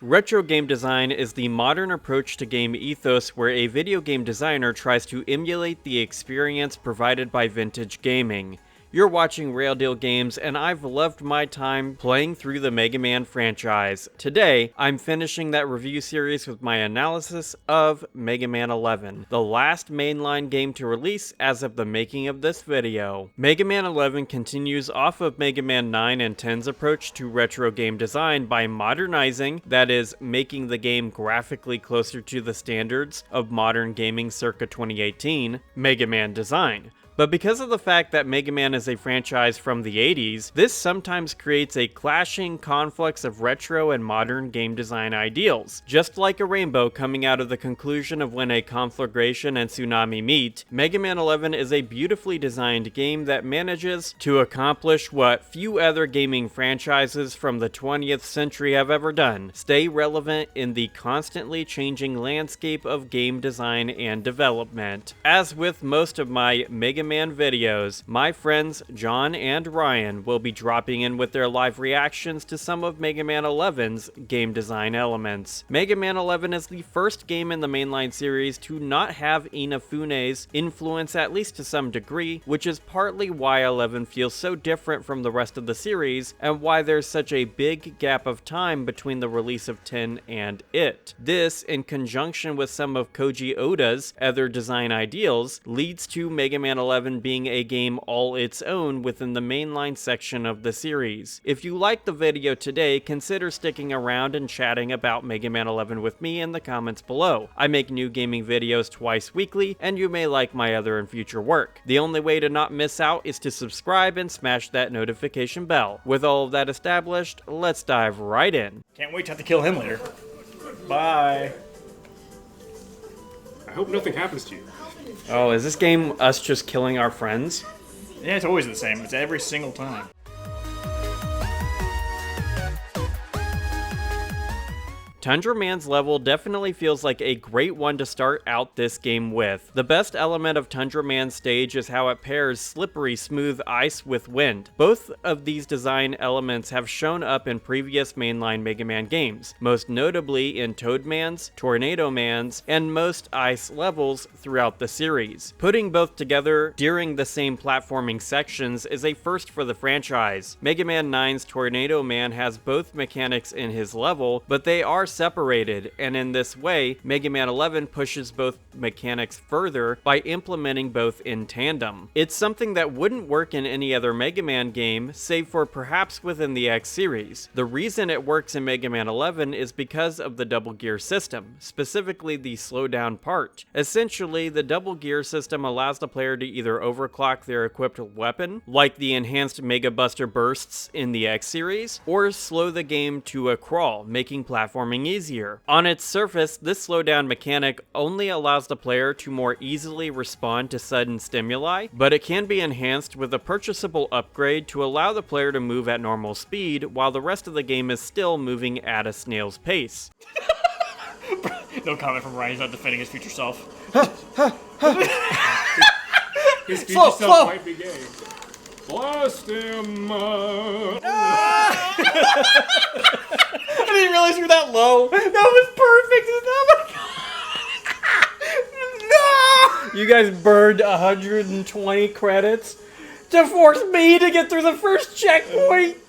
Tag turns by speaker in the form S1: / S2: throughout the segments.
S1: Retro game design is the modern approach to game ethos where a video game designer tries to emulate the experience provided by vintage gaming. You're watching Rayl Deal Games, and I've loved my time playing through the Mega Man franchise. Today, I'm finishing that review series with my analysis of Mega Man 11, the last mainline game to release as of the making of this video. Mega Man 11 continues off of Mega Man 9 and 10's approach to retro game design by modernizing, that is, making the game graphically closer to the standards of modern gaming circa 2018, Mega Man design. But because of the fact that Mega Man is a franchise from the 80s, this sometimes creates a clashing conflux of retro and modern game design ideals. Just like a rainbow coming out of the conclusion of when a conflagration and tsunami meet, Mega Man 11 is a beautifully designed game that manages to accomplish what few other gaming franchises from the 20th century have ever done: stay relevant in the constantly changing landscape of game design and development. As with most of my Mega Man videos, my friends John and Ryan will be dropping in with their live reactions to some of Mega Man 11's game design elements. Mega Man 11 is the first game in the mainline series to not have Inafune's influence, at least to some degree, which is partly why 11 feels so different from the rest of the series and why there's such a big gap of time between the release of 10 and it. This, in conjunction with some of Koji Oda's other design ideals, leads to Mega Man 11 being a game all its own within the mainline section of the series. If you liked the video today, consider sticking around and chatting about Mega Man 11 with me in the comments below. I make new gaming videos twice weekly, and you may like my other and future work. The only way to not miss out is to subscribe and smash that notification bell. With all of that established, let's dive right in.
S2: Can't wait to have to kill him later. Bye.
S3: I hope nothing happens to you.
S1: Oh, is this game us just killing our friends?
S2: Yeah, it's always the same. It's every single time.
S1: Tundra Man's level definitely feels like a great one to start out this game with. The best element of Tundra Man's stage is how it pairs slippery, smooth ice with wind. Both of these design elements have shown up in previous mainline Mega Man games, most notably in Toad Man's, Tornado Man's, and most ice levels throughout the series. Putting both together during the same platforming sections is a first for the franchise. Mega Man 9's Tornado Man has both mechanics in his level, but they are separated, and in this way, Mega Man 11 pushes both mechanics further by implementing both in tandem. It's something that wouldn't work in any other Mega Man game, save for perhaps within the X series. The reason it works in Mega Man 11 is because of the double gear system, specifically the slowdown part. Essentially, the double gear system allows the player to either overclock their equipped weapon, like the enhanced Mega Buster bursts in the X series, or slow the game to a crawl, making platforming easier. On its surface, this slowdown mechanic only allows the player to more easily respond to sudden stimuli, but it can be enhanced with a purchasable upgrade to allow the player to move at normal speed while the rest of the game is still moving at a snail's pace.
S2: No comment from Ryan. He's not defending his future self.
S3: His future self might be gay. Blast him!
S2: I didn't realize you were that low. That was perfect. Oh my god. No!
S1: You guys burned 120 credits to force me to get through the first checkpoint!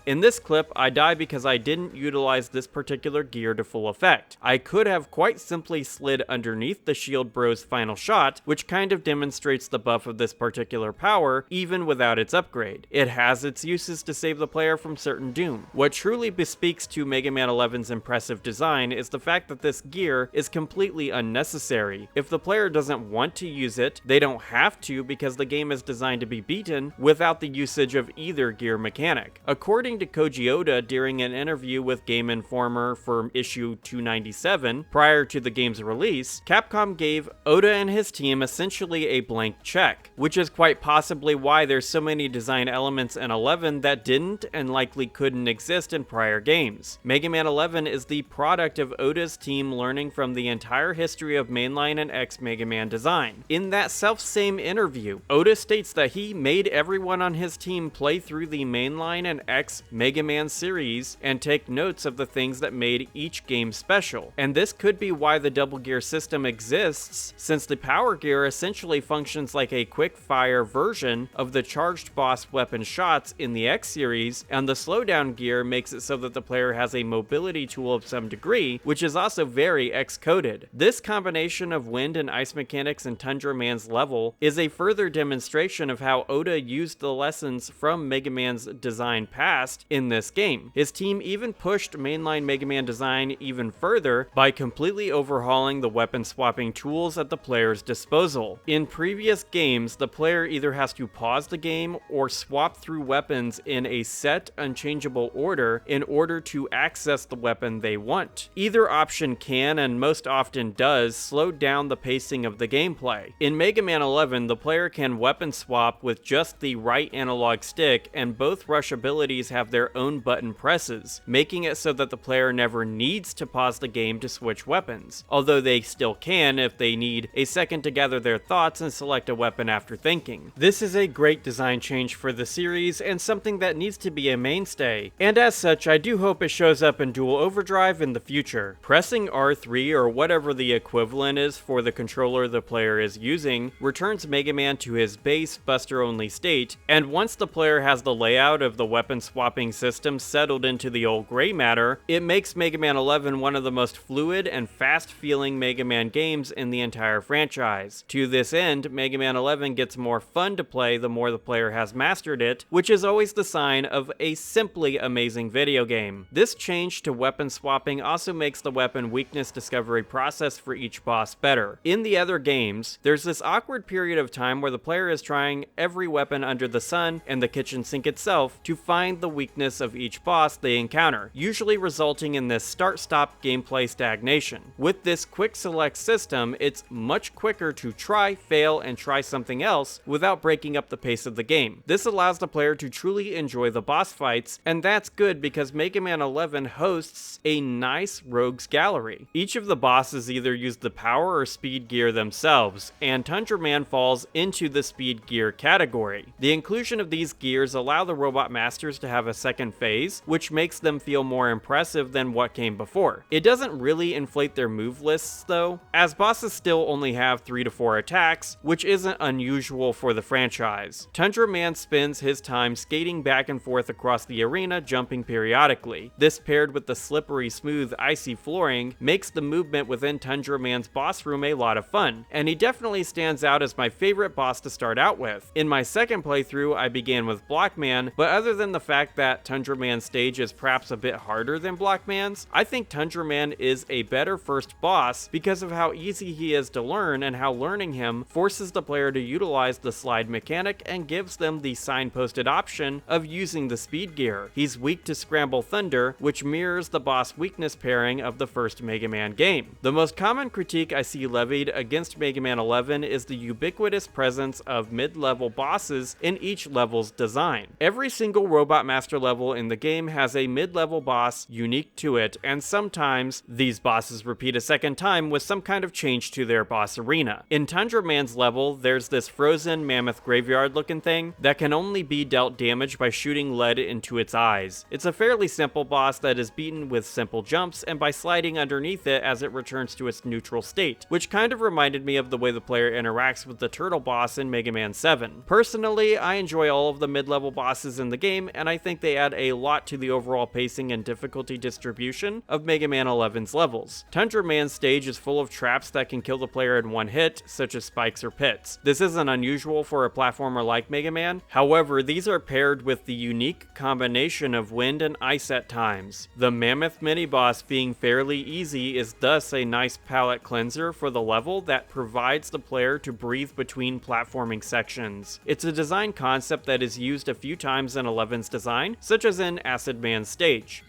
S1: In this clip, I die because I didn't utilize this particular gear to full effect. I could have quite simply slid underneath the Shield Bro's final shot, which kind of demonstrates the buff of this particular power, even without its upgrade. It has its uses to save the player from certain doom. What truly bespeaks to Mega Man 11's impressive design is the fact that this gear is completely unnecessary. If the player doesn't want to use it, they don't have to because the game is designed to be beaten without the usage of either gear mechanic. According to Koji Oda during an interview with Game Informer for issue 297 prior to the game's release, Capcom gave Oda and his team essentially a blank check, which is quite possibly why there's so many design elements in 11 that didn't and likely couldn't exist in prior games. Mega Man 11 is the product of Oda's team learning from the entire history of mainline and X Mega Man design. In that self-same interview, Oda states that he made everyone on his team play through the mainline and X Mega Man series and take notes of the things that made each game special. And this could be why the double gear system exists, since the power gear essentially functions like a quick fire version of the charged boss weapon shots in the X series, and the slowdown gear makes it so that the player has a mobility tool of some degree, which is also very X-coded. This combination of wind and ice mechanics in Tundra Man's level is a further demonstration of how Oda used the lessons from Mega Man's design past in this game. His team even pushed mainline Mega Man design even further by completely overhauling the weapon swapping tools at the player's disposal. In previous games, the player either has to pause the game or swap through weapons in a set, unchangeable order in order to access the weapon they want. Either option can, and most often does, slow down the pacing of the gameplay. In Mega Man 11, the player can weapon swap with just the right analog stick, and both rush abilities have their own button presses, making it so that the player never needs to pause the game to switch weapons, although they still can if they need a second to gather their thoughts and select a weapon after thinking. This is a great design change for the series, and something that needs to be a mainstay, and as such I do hope it shows up in Dual Overdrive in the future. Pressing R3 or whatever the equivalent is for the controller the player is using returns Mega Man to his base buster only state, and once the player has the layout of the weapon swapping system settled into the old gray matter, it makes Mega Man 11 one of the most fluid and fast feeling Mega Man games in the entire franchise. To this end, Mega Man 11 gets more fun to play the more the player has mastered it, which is always the sign of a simply amazing video game. This change to weapon swapping also makes the weapon weakness discovery process for each boss better. In the other games, there's this awkward period of time where the player is trying every weapon under the sun and the kitchen sink itself to find the weakness of each boss they encounter, usually resulting in this start-stop gameplay stagnation. With this quick select system, it's much quicker to try, fail, and try something else without breaking up the pace of the game. This allows the player to truly enjoy the boss fights, and that's good because Mega Man 11 hosts a nice rogues gallery. Each of the bosses either use the power or speed gear themselves, and Tundra Man falls into the speed gear category. The inclusion of these gears allow the robot masters to have a second phase, which makes them feel more impressive than what came before. It doesn't really inflate their move lists though, as bosses still only have 3 to 4 attacks, which isn't unusual for the franchise. Tundra Man spends his time skating back and forth across the arena, jumping periodically. This paired with the slippery, smooth, icy flooring makes the movement within Tundra Man's boss room a lot of fun, and he definitely stands out as my favorite boss to start out with. In my second playthrough, I began with Blockman, but other than the fact that Tundra Man's stage is perhaps a bit harder than Blockman's, I think Tundra Man is a better first boss because of how easy he is to learn and how learning him forces the player to utilize the slide mechanic and gives them the signposted option of using the speed gear. He's weak to Scramble Thunder, which mirrors the boss weakness pairing of the first Mega Man game. The most common critique I see levied against Mega Man 11 is the ubiquitous presence of mid-level bosses in each level's design. Every single Robot Master level in the game has a mid-level boss unique to it, and sometimes these bosses repeat a second time with some kind of change to their boss arena. In Tundra Man's level, there's this frozen mammoth graveyard looking thing that can only be dealt damage by shooting lead into its eyes. It's a fairly simple boss that is beaten with simple jumps and by sliding underneath it as it returns to its neutral state, which kind of reminded me of the way the player interacts with the turtle boss in Mega Man 7. Personally, I enjoy all of the mid-level bosses in the game, and I think they add a lot to the overall pacing and difficulty distribution of Mega Man 11's levels. Tundra Man's stage is full of traps that can kill the player in one hit, such as spikes or pits. This isn't unusual for a platformer like Mega Man, however, these are paired with the unique combination of wind and ice at times. The mammoth mini-boss being fairly easy is thus a nice palate cleanser for the level that provides the player to breathe between platforming sections. It's a design concept that is used a few times in 11's design, such as in Acid Man's stage.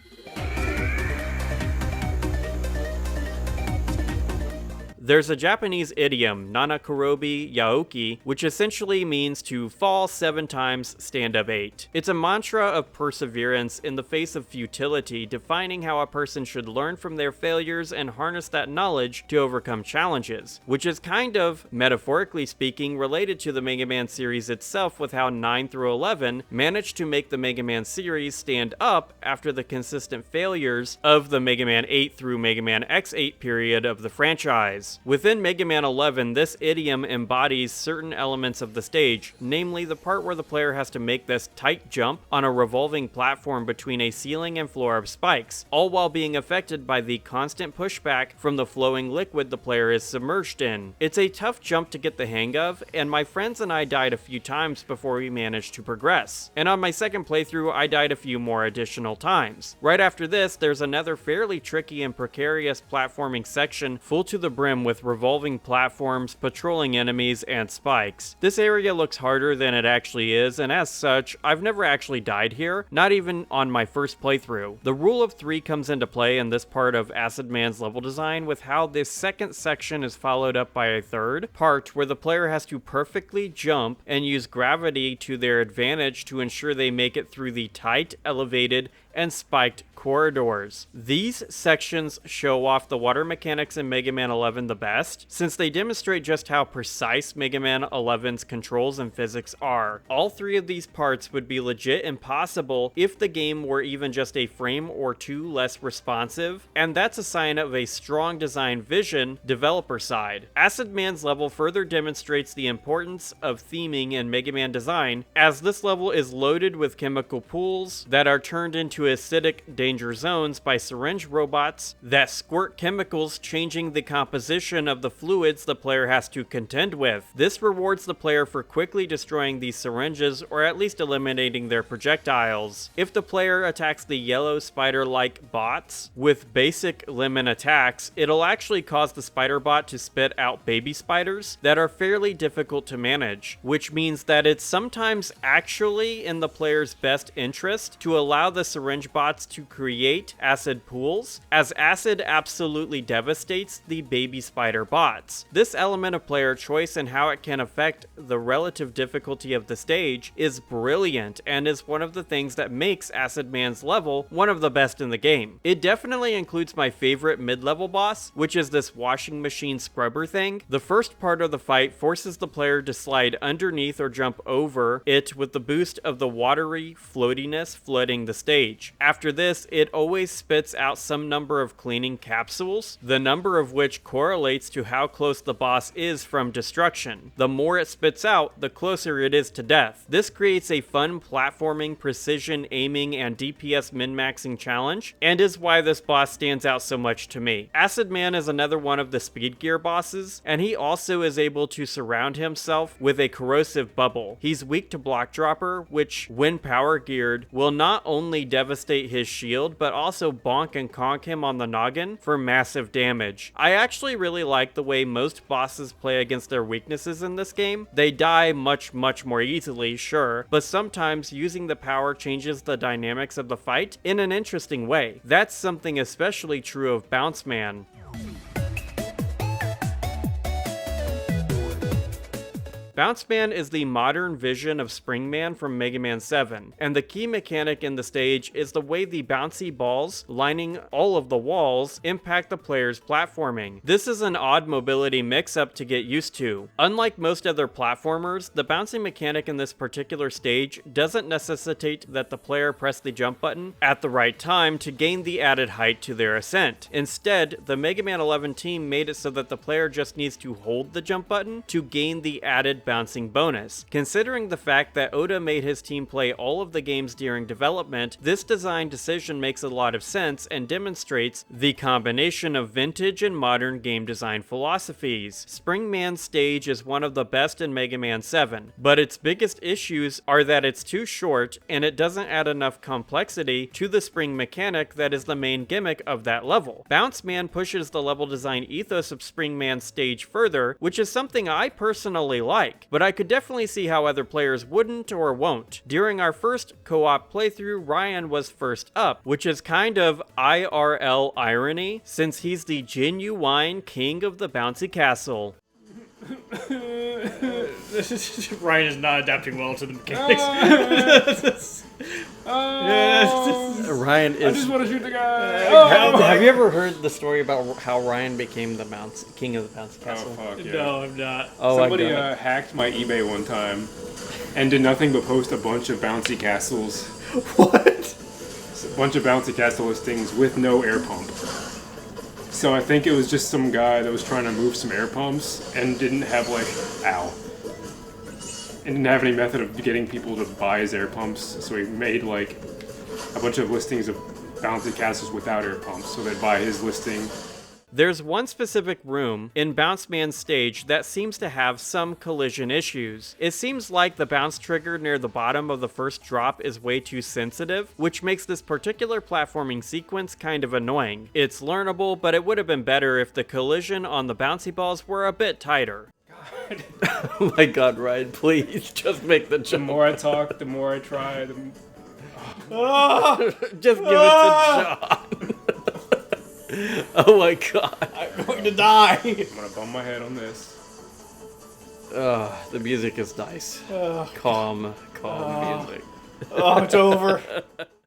S1: There's a Japanese idiom, Nanakorobi Yaoki, which essentially means to fall 7 times, stand up 8. It's a mantra of perseverance in the face of futility, defining how a person should learn from their failures and harness that knowledge to overcome challenges, which is kind of, metaphorically speaking, related to the Mega Man series itself, with how 9 through 11 managed to make the Mega Man series stand up after the consistent failures of the Mega Man 8 through Mega Man X8 period of the franchise. Within Mega Man 11, this idiom embodies certain elements of the stage, namely the part where the player has to make this tight jump on a revolving platform between a ceiling and floor of spikes, all while being affected by the constant pushback from the flowing liquid the player is submerged in. It's a tough jump to get the hang of, and my friends and I died a few times before we managed to progress. And on my second playthrough, I died a few more additional times. Right after this, there's another fairly tricky and precarious platforming section full to the brim with revolving platforms, patrolling enemies, and spikes. This area looks harder than it actually is, and as such, I've never actually died here, not even on my first playthrough. The rule of 3 comes into play in this part of Acid Man's level design, with how this second section is followed up by a third part where the player has to perfectly jump and use gravity to their advantage to ensure they make it through the tight, elevated, and spiked corridors. These sections show off the water mechanics in Mega Man 11 the best, since they demonstrate just how precise Mega Man 11's controls and physics are. All 3 of these parts would be legit impossible if the game were even just a frame or 2 less responsive, and that's a sign of a strong design vision developer side. Acid Man's level further demonstrates the importance of theming in Mega Man design, as this level is loaded with chemical pools that are turned into acidic danger zones by syringe robots that squirt chemicals, changing the composition of the fluids the player has to contend with. This rewards the player for quickly destroying these syringes, or at least eliminating their projectiles. If the player attacks the yellow spider-like bots with basic lemon attacks, it'll actually cause the spider bot to spit out baby spiders that are fairly difficult to manage, which means that it's sometimes actually in the player's best interest to allow the syringe bots to create acid pools, as acid absolutely devastates the baby spider bots. This element of player choice and how it can affect the relative difficulty of the stage is brilliant, and is one of the things that makes Acid Man's level one of the best in the game. It definitely includes my favorite mid-level boss, which is this washing machine scrubber thing. The first part of the fight forces the player to slide underneath or jump over it with the boost of the watery floatiness flooding the stage. After this, it always spits out some number of cleaning capsules, the number of which correlates to how close the boss is from destruction. The more it spits out, the closer it is to death. This creates a fun platforming, precision aiming, and DPS min-maxing challenge, and is why this boss stands out so much to me. Acid Man is another one of the speed gear bosses, and he also is able to surround himself with a corrosive bubble. He's weak to block dropper, which, when power geared, will not only devastate his shield, but also bonk and conk him on the noggin for massive damage. I actually really like the way most bosses play against their weaknesses in this game. They die much more easily, sure, but sometimes using the power changes the dynamics of the fight in an interesting way. That's something especially true of Bounce Man. Bounce Man is the modern vision of Spring Man from Mega Man 7, and the key mechanic in the stage is the way the bouncy balls lining all of the walls impact the player's platforming. This is an odd mobility mix-up to get used to. Unlike most other platformers, the bouncing mechanic in this particular stage doesn't necessitate that the player press the jump button at the right time to gain the added height to their ascent. Instead, the Mega Man 11 team made it so that the player just needs to hold the jump button to gain the added bouncing bonus. Considering the fact that Oda made his team play all of the games during development, this design decision makes a lot of sense and demonstrates the combination of vintage and modern game design philosophies. Spring Man's stage is one of the best in Mega Man 7, but its biggest issues are that it's too short and it doesn't add enough complexity to the spring mechanic that is the main gimmick of that level. Bounce Man pushes the level design ethos of Spring Man's stage further, which is something I personally like. like, but I could definitely see how other players wouldn't or won't. During our first co-op playthrough, Ryan was first up, which is kind of IRL irony, since he's the genuine king of the bouncy castle.
S2: Ryan is not adapting well to the mechanics.
S1: Ryan is...
S3: I just want to shoot the guy.
S1: Have you ever heard the story about how Ryan became the king of the bouncy castle?
S3: Oh, fuck yeah.
S2: No, I'm not.
S1: Oh,
S3: Somebody hacked my eBay one time and did nothing but post a bunch of bouncy castles.
S2: What?
S3: A bunch of bouncy castle listings with no air pump. So I think it was just some guy that was trying to move some air pumps and didn't have and didn't have any method of getting people to buy his air pumps. So he made a bunch of listings of bouncy castles without air pumps. So they'd buy his listing.
S1: There's one specific room in Bounce Man's stage that seems to have some collision issues. It seems like the bounce trigger near the bottom of the first drop is way too sensitive, which makes this particular platforming sequence kind of annoying. It's learnable, but it would have been better if the collision on the bouncy balls were a bit tighter. God. Oh my god, Ryan, please, just make the jump.
S3: The more I talk, the more I try.
S1: Just give it to John. Oh my god.
S2: I'm going to die.
S3: I'm gonna bum my head on this.
S1: The music is nice. Calm music.
S2: Oh, it's over.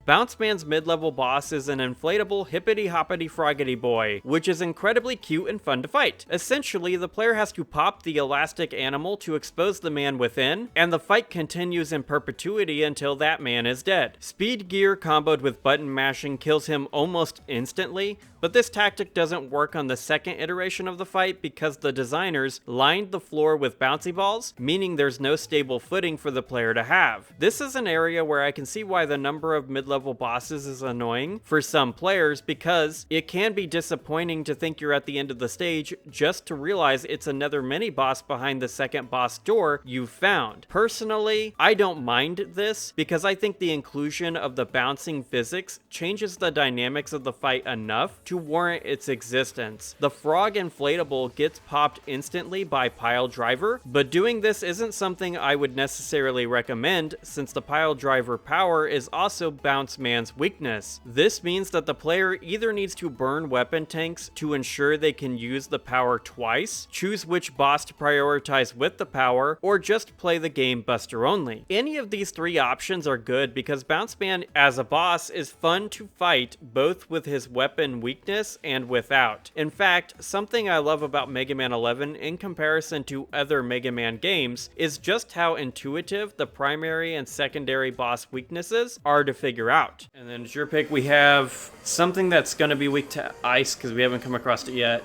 S1: Bounce Man's mid-level boss is an inflatable hippity-hoppity-froggity boy, which is incredibly cute and fun to fight. Essentially, the player has to pop the elastic animal to expose the man within, and the fight continues in perpetuity until that man is dead. Speed gear comboed with button mashing kills him almost instantly, but this tactic doesn't work on the second iteration of the fight because the designers lined the floor with bouncy balls, meaning there's no stable footing for the player to have. This is an area where I can see why the number of mid-level bosses is annoying for some players, because it can be disappointing to think you're at the end of the stage just to realize it's another mini-boss behind the second boss door you've found. Personally, I don't mind this because I think the inclusion of the bouncing physics changes the dynamics of the fight enough to warrant its existence. The frog inflatable gets popped instantly by pile driver, but doing this isn't something I would necessarily recommend since the pile driver power is also Bounce Man's weakness. This means that the player either needs to burn weapon tanks to ensure they can use the power twice, choose which boss to prioritize with the power, or just play the game buster only. Any of these three options are good because Bounce Man as a boss is fun to fight both with his weapon weakness and without. In fact, something I love about Mega Man 11 in comparison to other Mega Man games is just how intuitive the primary and secondary boss weaknesses are to figure out. And then as your pick, we have something that's going to be weak to ice because we haven't come across it yet.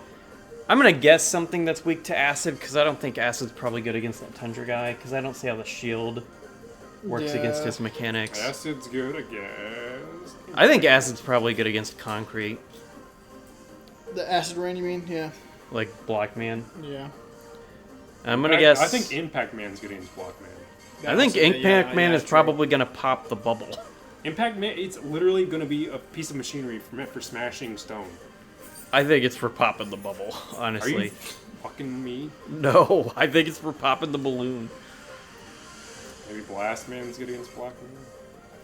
S1: I'm going to guess something that's weak to acid because I don't think acid's probably good against that Tundra guy because I don't see how the shield works against his mechanics.
S3: Acid's good, I guess.
S1: I think acid's probably good against concrete.
S2: The acid rain, you mean? Yeah.
S1: Like Block Man.
S2: Yeah.
S1: I'm gonna guess.
S3: I think Impact Man's good against Block Man.
S1: I think Impact Man is probably gonna pop the bubble.
S3: Impact Man, it's literally gonna be a piece of machinery meant for smashing stone.
S1: I think it's for popping the bubble, honestly.
S3: Are you fucking me?
S1: No, I think it's for popping the balloon.
S3: Maybe Blast Man's good against Block Man?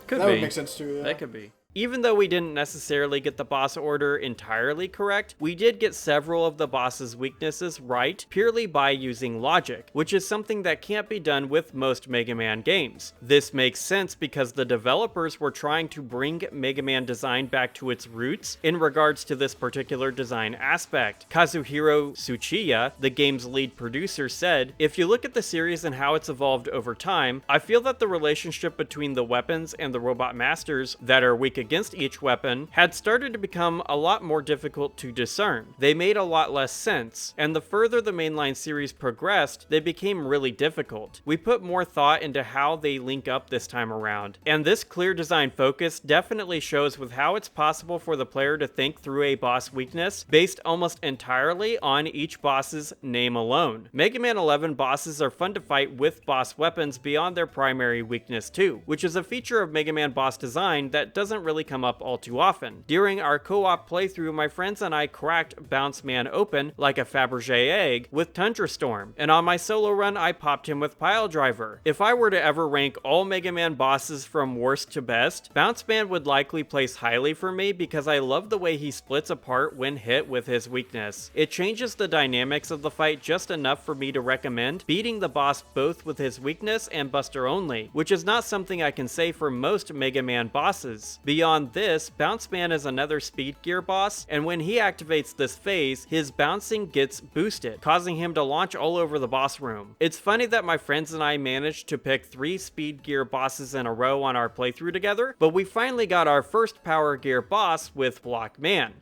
S1: Could
S2: that
S1: be.
S2: Would make sense too, yeah.
S1: That could be. Even though we didn't necessarily get the boss order entirely correct, we did get several of the boss's weaknesses right purely by using logic, which is something that can't be done with most Mega Man games. This makes sense because the developers were trying to bring Mega Man design back to its roots in regards to this particular design aspect. Kazuhiro Tsuchiya, the game's lead producer, said, "If you look at the series and how it's evolved over time, I feel that the relationship between the weapons and the robot masters that are weak against each weapon had started to become a lot more difficult to discern. They made a lot less sense, and the further the mainline series progressed, they became really difficult. We put more thought into how they link up this time around, and this clear design focus definitely shows with how it's possible for the player to think through a boss weakness based almost entirely on each boss's name alone. Mega Man 11 bosses are fun to fight with boss weapons beyond their primary weakness too, which is a feature of Mega Man boss design that doesn't really really come up all too often. During our co-op playthrough, my friends and I cracked Bounce Man open like a Fabergé egg with Tundra Storm, and on my solo run I popped him with Pile Driver. If I were to ever rank all Mega Man bosses from worst to best, Bounce Man would likely place highly for me because I love the way he splits apart when hit with his weakness. It changes the dynamics of the fight just enough for me to recommend beating the boss both with his weakness and Buster only, which is not something I can say for most Mega Man bosses. Beyond this, Bounce Man is another speed gear boss, and when he activates this phase, his bouncing gets boosted, causing him to launch all over the boss room. It's funny that my friends and I managed to pick 3 speed gear bosses in a row on our playthrough together, but we finally got our first power gear boss with Block Man.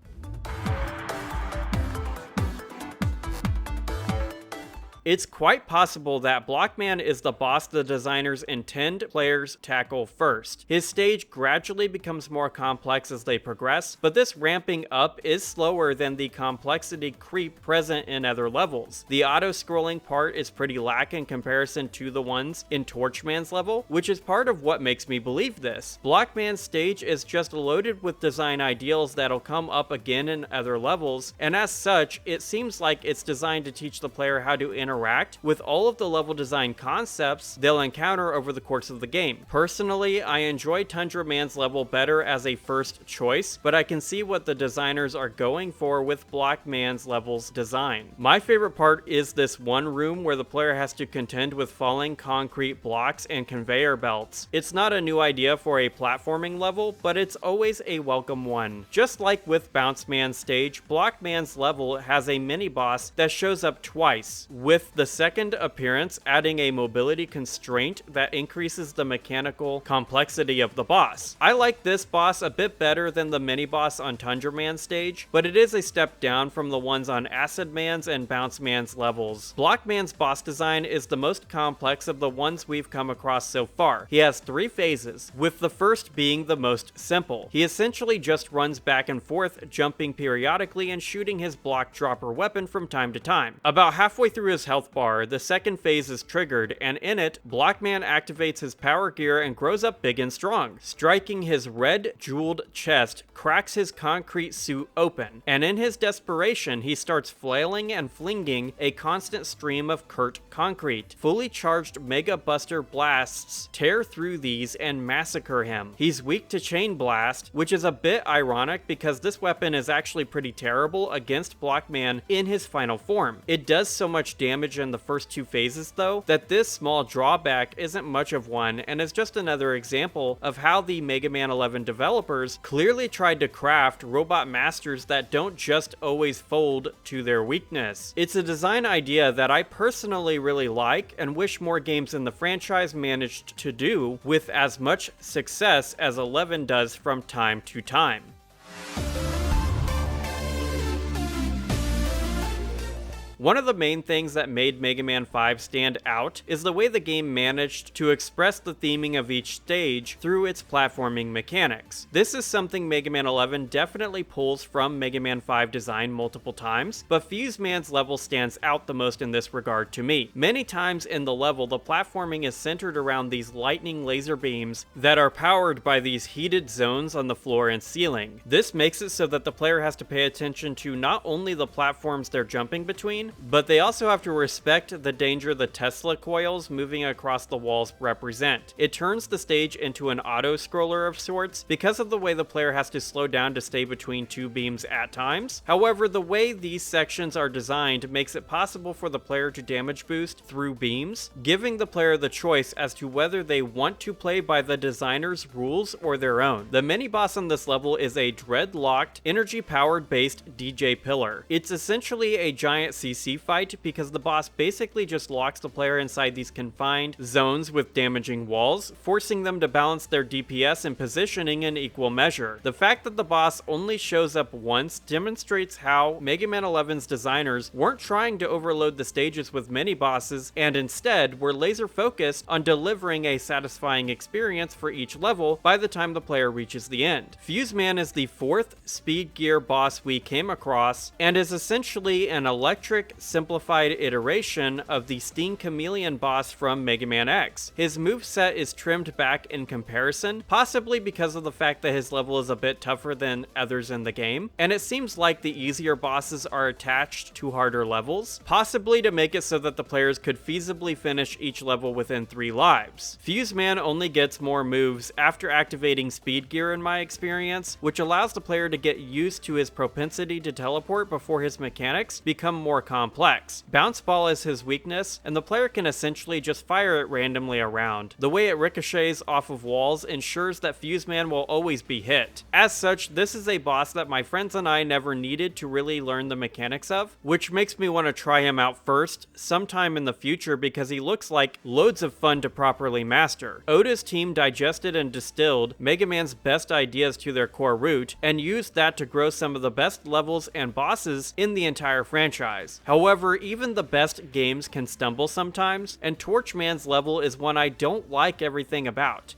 S1: It's quite possible that Blockman is the boss the designers intend players tackle first. His stage gradually becomes more complex as they progress, but this ramping up is slower than the complexity creep present in other levels. The auto-scrolling part is pretty lack in comparison to the ones in Torchman's level, which is part of what makes me believe this. Blockman's stage is just loaded with design ideals that'll come up again in other levels, and as such, it seems like it's designed to teach the player how to interact with all of the level design concepts they'll encounter over the course of the game. Personally, I enjoy Tundra Man's level better as a first choice, but I can see what the designers are going for with Block Man's level's design. My favorite part is this one room where the player has to contend with falling concrete blocks and conveyor belts. It's not a new idea for a platforming level, but it's always a welcome one. Just like with Bounce Man's stage, Block Man's level has a mini-boss that shows up twice, with the second appearance adding a mobility constraint that increases the mechanical complexity of the boss. I like this boss a bit better than the mini-boss on Tundra Man's stage, but it is a step down from the ones on Acid Man's and Bounce Man's levels. Block Man's boss design is the most complex of the ones we've come across so far. He has 3 phases, with the first being the most simple. He essentially just runs back and forth, jumping periodically and shooting his block dropper weapon from time to time. About halfway through his health bar, the second phase is triggered, and in it, Blockman activates his power gear and grows up big and strong. Striking his red jeweled chest cracks his concrete suit open, and in his desperation, he starts flailing and flinging a constant stream of curt concrete. Fully charged Mega Buster blasts tear through these and massacre him. He's weak to Chain Blast, which is a bit ironic because this weapon is actually pretty terrible against Blockman in his final form. It does so much damage in the first 2 phases though, that this small drawback isn't much of one and is just another example of how the Mega Man 11 developers clearly tried to craft robot masters that don't just always fold to their weakness. It's a design idea that I personally really like and wish more games in the franchise managed to do with as much success as 11 does from time to time. One of the main things that made Mega Man 5 stand out is the way the game managed to express the theming of each stage through its platforming mechanics. This is something Mega Man 11 definitely pulls from Mega Man 5 design multiple times, but Fuse Man's level stands out the most in this regard to me. Many times in the level, the platforming is centered around these lightning laser beams that are powered by these heated zones on the floor and ceiling. This makes it so that the player has to pay attention to not only the platforms they're jumping between, but they also have to respect the danger the Tesla coils moving across the walls represent. It turns the stage into an auto-scroller of sorts because of the way the player has to slow down to stay between 2 beams at times. However, the way these sections are designed makes it possible for the player to damage boost through beams, giving the player the choice as to whether they want to play by the designer's rules or their own. The mini-boss on this level is a dreadlocked, energy-powered based DJ Pillar. It's essentially a giant CC fight because the boss basically just locks the player inside these confined zones with damaging walls, forcing them to balance their DPS and positioning in equal measure. The fact that the boss only shows up once demonstrates how Mega Man 11's designers weren't trying to overload the stages with mini bosses and instead were laser focused on delivering a satisfying experience for each level by the time the player reaches the end. Fuse Man is the 4th speed gear boss we came across and is essentially an electric simplified iteration of the Sting Chameleon boss from Mega Man X. His moveset is trimmed back in comparison, possibly because of the fact that his level is a bit tougher than others in the game, and it seems like the easier bosses are attached to harder levels, possibly to make it so that the players could feasibly finish each level within 3 lives. Fuse Man only gets more moves after activating speed gear in my experience, which allows the player to get used to his propensity to teleport before his mechanics become more complex. Bounce Ball is his weakness, and the player can essentially just fire it randomly around. The way it ricochets off of walls ensures that Fuse Man will always be hit. As such, this is a boss that my friends and I never needed to really learn the mechanics of, which makes me want to try him out first sometime in the future because he looks like loads of fun to properly master. Oda's team digested and distilled Mega Man's best ideas to their core root and used that to grow some of the best levels and bosses in the entire franchise. However, even the best games can stumble sometimes, and Torch Man's level is one I don't like everything about.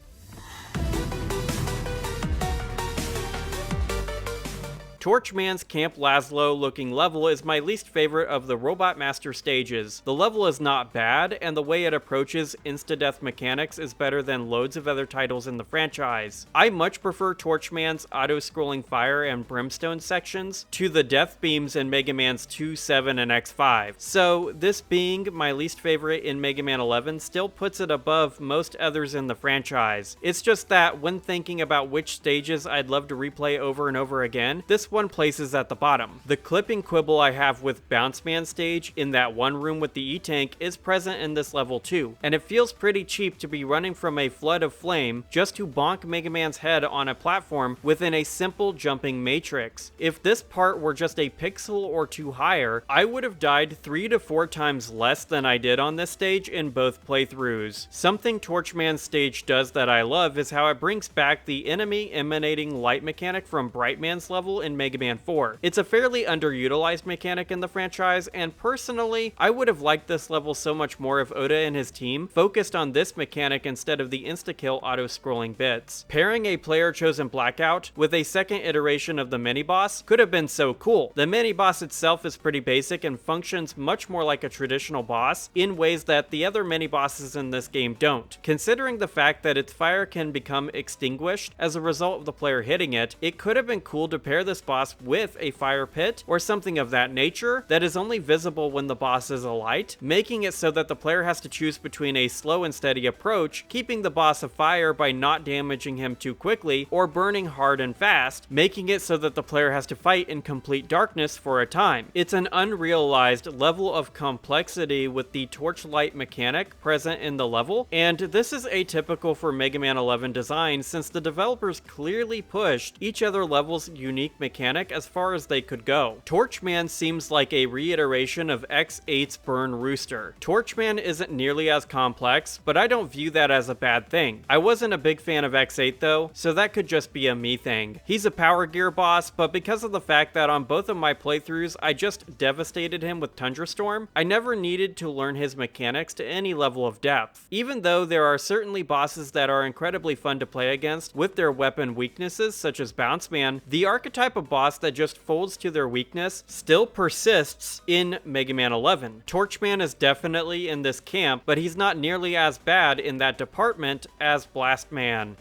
S1: Torch Man's Camp Lazlo looking level is my least favorite of the Robot Master stages. The level is not bad, and the way it approaches insta-death mechanics is better than loads of other titles in the franchise. I much prefer Torch Man's auto-scrolling fire and brimstone sections to the death beams in Mega Man's 2, 7, and X5. So, this being my least favorite in Mega Man 11 still puts it above most others in the franchise. It's just that when thinking about which stages I'd love to replay over and over again, this one places at the bottom. The clipping quibble I have with Bounce Man stage in that one room with the E-Tank is present in this level too, and it feels pretty cheap to be running from a flood of flame just to bonk Mega Man's head on a platform within a simple jumping matrix. If this part were just a pixel or 2 higher, I would have died 3 to 4 times less than I did on this stage in both playthroughs. Something Torch Man's stage does that I love is how it brings back the enemy emanating light mechanic from Bright Man's level in Mega Man 4. It's a fairly underutilized mechanic in the franchise, and personally, I would have liked this level so much more if Oda and his team focused on this mechanic instead of the insta-kill auto-scrolling bits. Pairing a player-chosen Blackout with a second iteration of the mini-boss could have been so cool. The mini-boss itself is pretty basic and functions much more like a traditional boss in ways that the other mini-bosses in this game don't. Considering the fact that its fire can become extinguished as a result of the player hitting it, it could have been cool to pair this boss with a fire pit or something of that nature that is only visible when the boss is alight, making it so that the player has to choose between a slow and steady approach, keeping the boss afire by not damaging him too quickly, or burning hard and fast, making it so that the player has to fight in complete darkness for a time. It's an unrealized level of complexity with the torchlight mechanic present in the level, and this is atypical for Mega Man 11 design since the developers clearly pushed each other level's unique mechanic as far as they could go. Torch Man seems like a reiteration of X8's Burn Rooster. Torch Man isn't nearly as complex, but I don't view that as a bad thing. I wasn't a big fan of X8 though, so that could just be a me thing. He's a power gear boss, but because of the fact that on both of my playthroughs I just devastated him with Tundra Storm, I never needed to learn his mechanics to any level of depth. Even though there are certainly bosses that are incredibly fun to play against with their weapon weaknesses such as Bounce Man, the archetype of boss that just folds to their weakness still persists in Mega Man 11. Torch Man is definitely in this camp, but he's not nearly as bad in that department as Blast Man.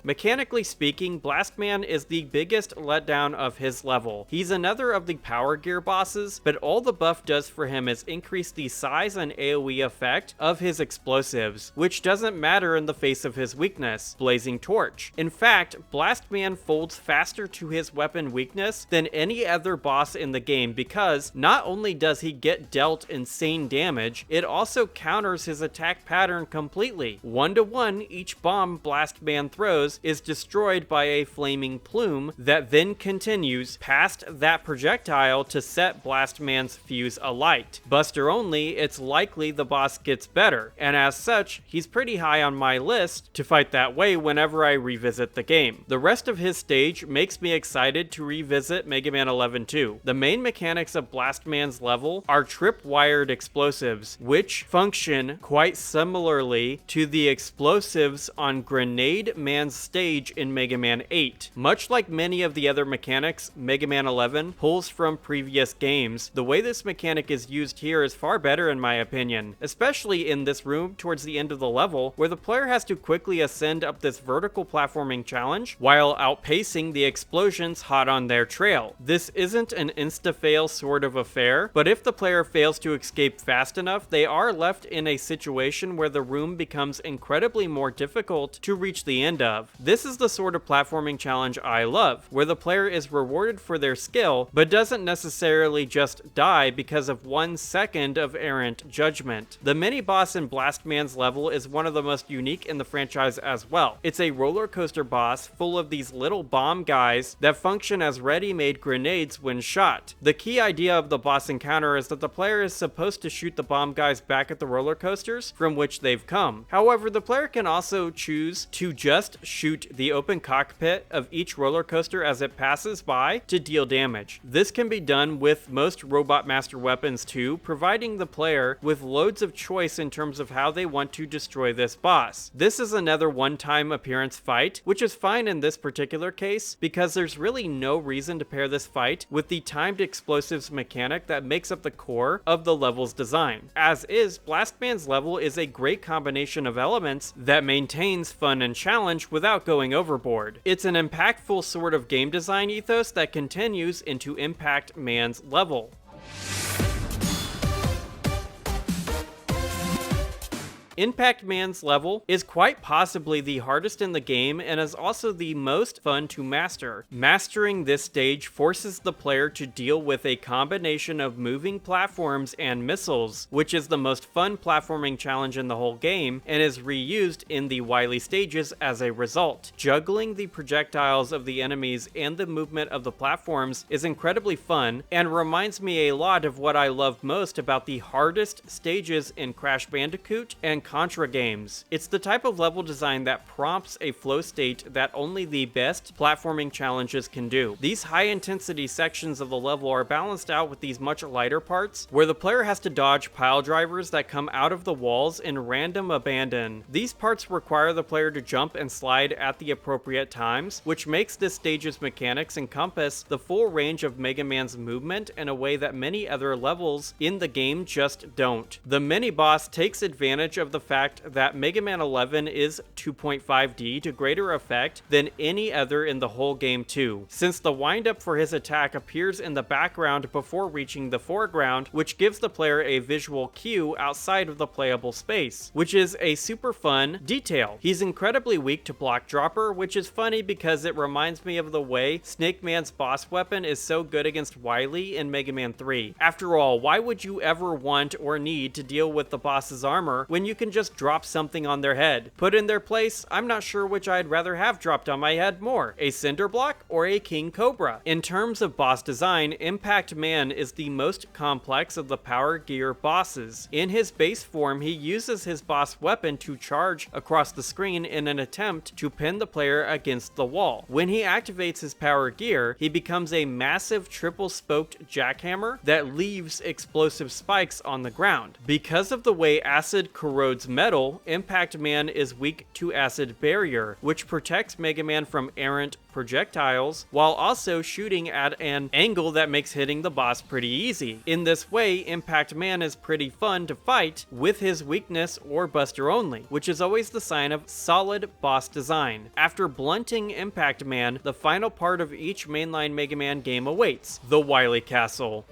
S1: Mechanically speaking, Blast Man is the biggest letdown of his level. He's another of the power gear bosses, but all the buff does for him is increase the size and AoE effect of his explosives, which doesn't matter in the face of his weakness, Blazing Torch. In fact, Blast Man folds faster to his weapon weakness than any other boss in the game because not only does he get dealt insane damage, it also counters his attack pattern completely. 1-to-1, each bomb Blast Man throws is destroyed by a flaming plume that then continues past that projectile to set Blast Man's fuse alight. Buster only, it's likely the boss gets better, and as such, he's pretty high on my list to fight that way whenever I revisit the game. The rest of his stage makes me excited to revisit Mega Man 11 too. The main mechanics of Blast Man's level are trip-wired explosives, which function quite similarly to the explosives on Grenade Man's stage in Mega Man 8. Much like many of the other mechanics Mega Man 11 pulls from previous games, the way this mechanic is used here is far better in my opinion, especially in this room towards the end of the level, where the player has to quickly ascend up this vertical platforming challenge while outpacing the explosions hot on their trail. This isn't an insta-fail sort of affair, but if the player fails to escape fast enough, they are left in a situation where the room becomes incredibly more difficult to reach the end of. This is the sort of platforming challenge I love, where the player is rewarded for their skill, but doesn't necessarily just die because of 1 second of errant judgment. The mini-boss in Blast Man's level is one of the most unique in the franchise as well. It's a roller coaster boss full of these little bomb guys that function as ready-made grenades when shot. The key idea of the boss encounter is that the player is supposed to shoot the bomb guys back at the roller coasters from which they've come. However, the player can also choose to just shoot the open cockpit of each roller coaster as it passes by to deal damage. This can be done with most Robot Master weapons too, providing the player with loads of choice in terms of how they want to destroy this boss. This is another one-time appearance fight, which is fine in this particular case because there's really no reason to pair this fight with the timed explosives mechanic that makes up the core of the level's design. As is, Blast Man's level is a great combination of elements that maintains fun and challenge without going overboard. It's an impactful sort of game design ethos that continues into Impact Man's level. Impact Man's level is quite possibly the hardest in the game and is also the most fun to master. Mastering this stage forces the player to deal with a combination of moving platforms and missiles, which is the most fun platforming challenge in the whole game and is reused in the Wily stages as a result. Juggling the projectiles of the enemies and the movement of the platforms is incredibly fun and reminds me a lot of what I love most about the hardest stages in Crash Bandicoot and Contra games. It's the type of level design that prompts a flow state that only the best platforming challenges can do. These high intensity sections of the level are balanced out with these much lighter parts where the player has to dodge pile drivers that come out of the walls in random abandon. These parts require the player to jump and slide at the appropriate times, which makes this stage's mechanics encompass the full range of Mega Man's movement in a way that many other levels in the game just don't. The mini-boss takes advantage of the fact that Mega Man 11 is 2.5D to greater effect than any other in the whole game too, since the windup for his attack appears in the background before reaching the foreground, which gives the player a visual cue outside of the playable space, which is a super fun detail. He's incredibly weak to Block Dropper, which is funny because it reminds me of the way Snake Man's boss weapon is so good against Wily in Mega Man 3. After all, why would you ever want or need to deal with the boss's armor when you can just drop something on their head? Put in their place, I'm not sure which I'd rather have dropped on my head more, a Cinder Block or a King Cobra. In terms of boss design, Impact Man is the most complex of the Power Gear bosses. In his base form, he uses his boss weapon to charge across the screen in an attempt to pin the player against the wall. When he activates his Power Gear, he becomes a massive triple-spoked jackhammer that leaves explosive spikes on the ground. Because of the way acid corrodes metal, Impact Man is weak to Acid Barrier, which protects Mega Man from errant projectiles, while also shooting at an angle that makes hitting the boss pretty easy. In this way, Impact Man is pretty fun to fight with his weakness or buster only, which is always the sign of solid boss design. After blunting Impact Man, the final part of each mainline Mega Man game awaits, the Wily Castle.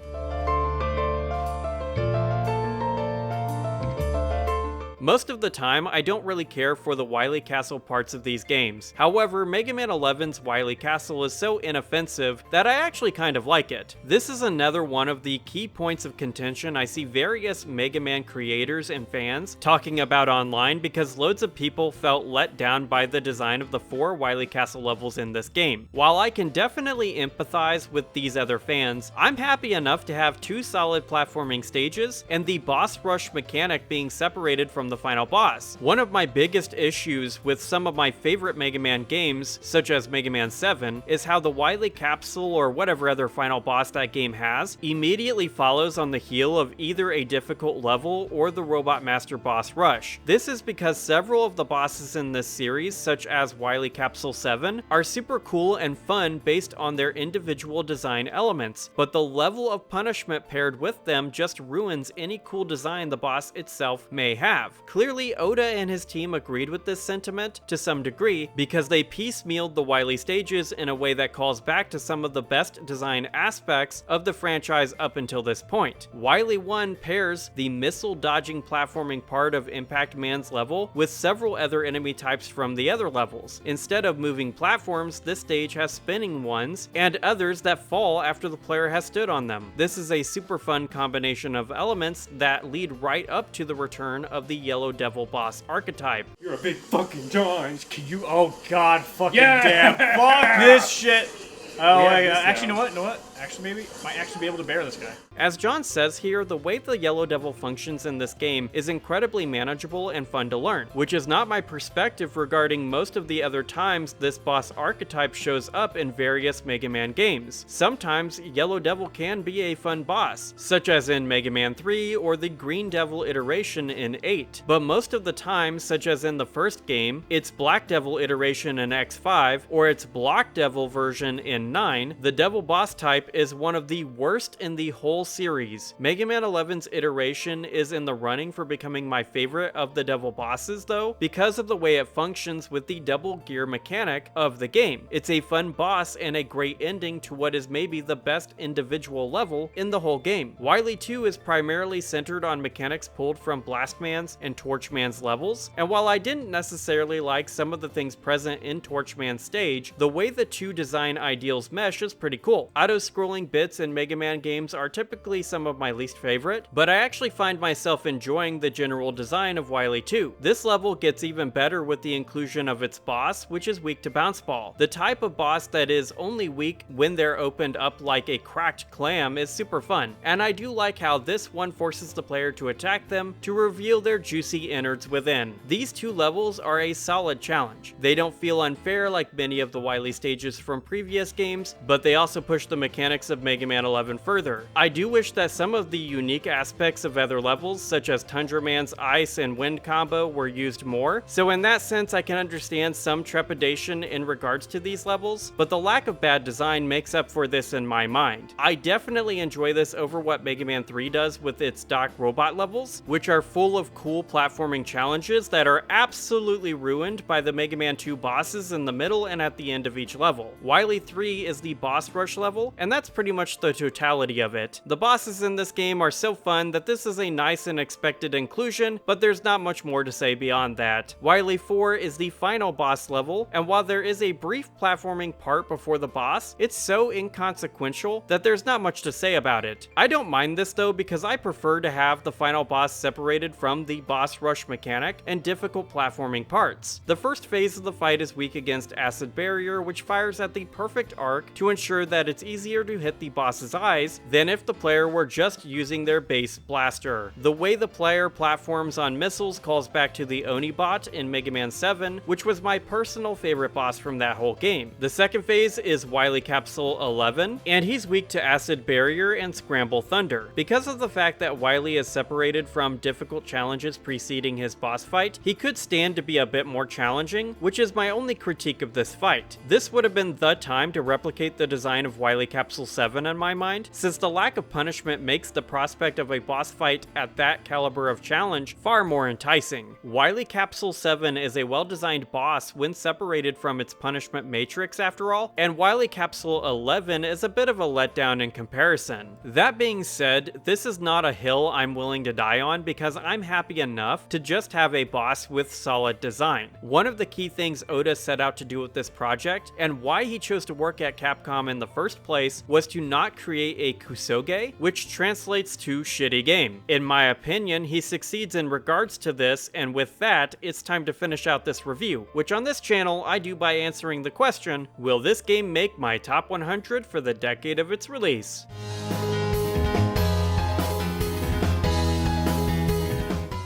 S1: Most of the time, I don't really care for the Wily Castle parts of these games. However, Mega Man 11's Wily Castle is so inoffensive that I actually kind of like it. This is another one of the key points of contention I see various Mega Man creators and fans talking about online because loads of people felt let down by the design of the 4 Wily Castle levels in this game. While I can definitely empathize with these other fans, I'm happy enough to have 2 solid platforming stages and the boss rush mechanic being separated from the the final boss. One of my biggest issues with some of my favorite Mega Man games, such as Mega Man 7, is how the Wily Capsule or whatever other final boss that game has immediately follows on the heel of either a difficult level or the Robot Master boss rush. This is because several of the bosses in this series, such as Wily Capsule 7, are super cool and fun based on their individual design elements, but the level of punishment paired with them just ruins any cool design the boss itself may have. Clearly, Oda and his team agreed with this sentiment to some degree because they piecemealed the Wily stages in a way that calls back to some of the best design aspects of the franchise up until this point. Wily 1 pairs the missile dodging platforming part of Impact Man's level with several other enemy types from the other levels. Instead of moving platforms, this stage has spinning ones and others that fall after the player has stood on them. This is a super fun combination of elements that lead right up to the return of the Yellow Devil boss archetype.
S3: You're a big fucking John.
S2: Can you? Oh God, fucking
S3: Yeah!
S2: damn! Fuck this shit. Oh my God.
S3: this
S2: Actually,
S3: now.
S2: you know what? Actually, maybe might actually be able to bear this guy.
S1: As John says here, the way the Yellow Devil functions in this game is incredibly manageable and fun to learn, which is not my perspective regarding most of the other times this boss archetype shows up in various Mega Man games. Sometimes Yellow Devil can be a fun boss, such as in Mega Man 3 or the Green Devil iteration in 8, but most of the time, such as in the first game, its Black Devil iteration in X5, or its Block Devil version in 9, the Devil boss type is one of the worst in the whole series. Mega Man 11's iteration is in the running for becoming my favorite of the Devil bosses though, because of the way it functions with the double gear mechanic of the game. It's a fun boss and a great ending to what is maybe the best individual level in the whole game. Wily 2 is primarily centered on mechanics pulled from Blast Man's and Torch Man's levels, and while I didn't necessarily like some of the things present in Torch Man's stage, the way the two design ideals mesh is pretty cool. Auto-scrolling bits in Mega Man games are typically some of my least favorite, but I actually find myself enjoying the general design of Wily 2. This level gets even better with the inclusion of its boss, which is weak to Bounce Ball. The type of boss that is only weak when they're opened up like a cracked clam is super fun, and I do like how this one forces the player to attack them to reveal their juicy innards within. These two levels are a solid challenge. They don't feel unfair like many of the Wily stages from previous games, but they also push the mechanics of Mega Man 11 further. I do wish that some of the unique aspects of other levels, such as Tundra Man's ice and wind combo, were used more, so in that sense I can understand some trepidation in regards to these levels, but the lack of bad design makes up for this in my mind. I definitely enjoy this over what Mega Man 3 does with its Doc Robot levels, which are full of cool platforming challenges that are absolutely ruined by the Mega Man 2 bosses in the middle and at the end of each level. Wily 3 is the boss rush level, and that's pretty much the totality of it. The bosses in this game are so fun that this is a nice and expected inclusion, but there's not much more to say beyond that. Wily 4 is the final boss level, and while there is a brief platforming part before the boss, it's so inconsequential that there's not much to say about it. I don't mind this though because I prefer to have the final boss separated from the boss rush mechanic and difficult platforming parts. The first phase of the fight is weak against Acid Barrier, which fires at the perfect arc to ensure that it's easier to hit the boss's eyes than if the player were just using their base blaster. The way the player platforms on missiles calls back to the Oni bot in Mega Man 7, which was my personal favorite boss from that whole game. The second phase is Wily Capsule 11, and he's weak to Acid Barrier and Scramble Thunder. Because of the fact that Wily is separated from difficult challenges preceding his boss fight, he could stand to be a bit more challenging, which is my only critique of this fight. This would have been the time to replicate the design of Wily Capsule 7 in my mind, since the lack of punishment makes the prospect of a boss fight at that caliber of challenge far more enticing. Wily Capsule 7 is a well-designed boss when separated from its punishment matrix after all, and Wily Capsule 11 is a bit of a letdown in comparison. That being said, this is not a hill I'm willing to die on because I'm happy enough to just have a boss with solid design. One of the key things Oda set out to do with this project, and why he chose to work at Capcom in the first place, was to not create a kusoge, which translates to shitty game. In my opinion, he succeeds in regards to this, and with that, it's time to finish out this review, which on this channel I do by answering the question, will this game make my top 100 for the decade of its release?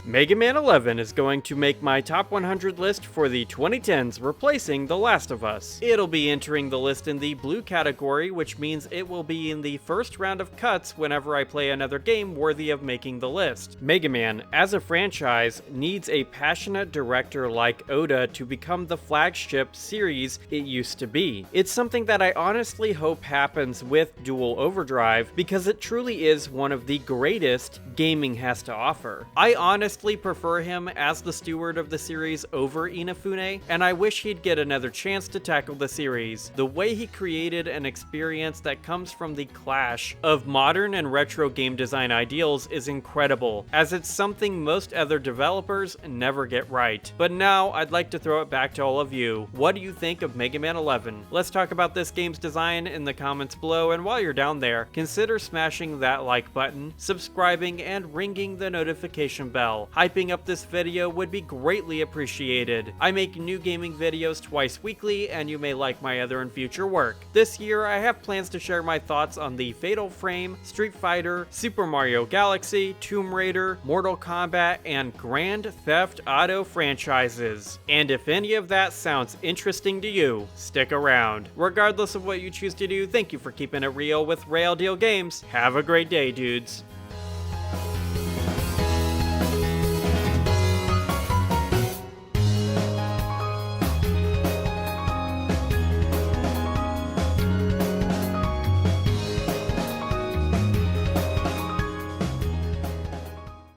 S1: Mega Man 11 is going to make my top 100 list for the 2010s, replacing The Last of Us. It'll be entering the list in the blue category, which means it will be in the first round of cuts whenever I play another game worthy of making the list. Mega Man, as a franchise, needs a passionate director like Oda to become the flagship series it used to be. It's something that I honestly hope happens with Dual Overdrive, because it truly is one of the greatest gaming has to offer. I honestly prefer him as the steward of the series over Inafune, and I wish he'd get another chance to tackle the series. The way he created an experience that comes from the clash of modern and retro game design ideals is incredible, as it's something most other developers never get right. But now, I'd like to throw it back to all of you. What do you think of Mega Man 11? Let's talk about this game's design in the comments below, and while you're down there, consider smashing that like button, subscribing, and ringing the notification bell. Hyping up this video would be greatly appreciated. I make new gaming videos twice weekly, and you may like my other and future work. This year, I have plans to share my thoughts on the Fatal Frame, Street Fighter, Super Mario Galaxy, Tomb Raider, Mortal Kombat, and Grand Theft Auto franchises. And if any of that sounds interesting to you, stick around. Regardless of what you choose to do, thank you for keeping it real with Rayl Deal Games. Have a great day, dudes.